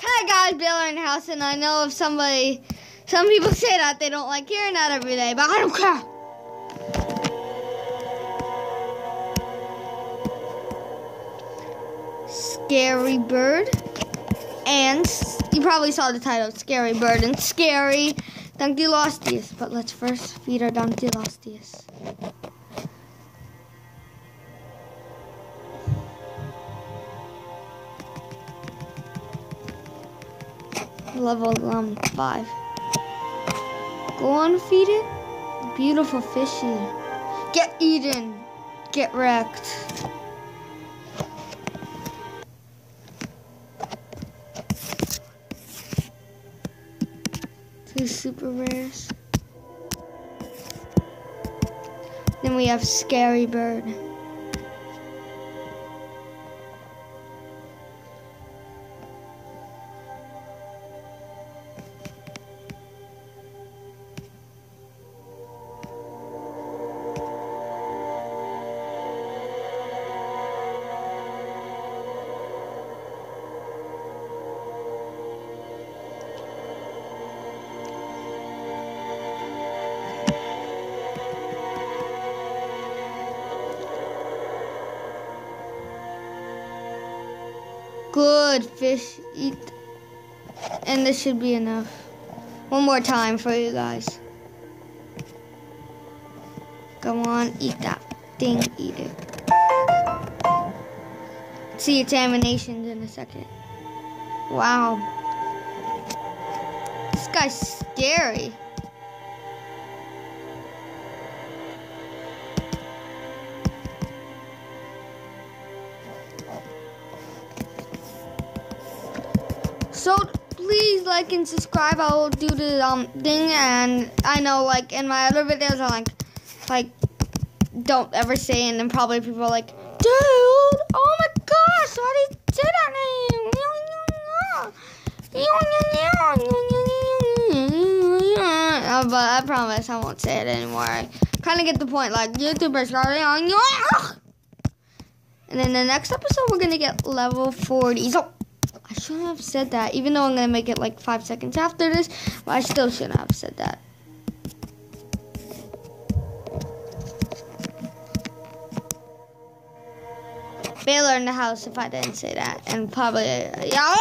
Hi guys, Baylor in the house, and I know if some people say that they don't like hearing that every day, but I don't care. Scary Bird, and you probably saw the title, Scary Bird and Scary Dunkleosteus, but let's first feed our Dunkleosteus. Level 5. Go on, feed it. Beautiful fishy. Get eaten. Get wrecked. Two super rares. Then we have Scary Bird. Good fish, eat, and this should be enough. One more time for you guys. Come on, eat that thing, eat it. See its animations in a second. Wow. This guy's scary. So please like and subscribe. I will do the thing, and I know like in my other videos I like don't ever say, and then probably people are like, dude, oh my gosh, why did you say that name? But I promise I won't say it anymore. I kind of get the point, like YouTubers are. And then the next episode we're gonna get level 40. So I shouldn't have said that, even though I'm going to make it like 5 seconds after this, but I still shouldn't have said that. Baylor in the house if I didn't say that, and probably, yeah.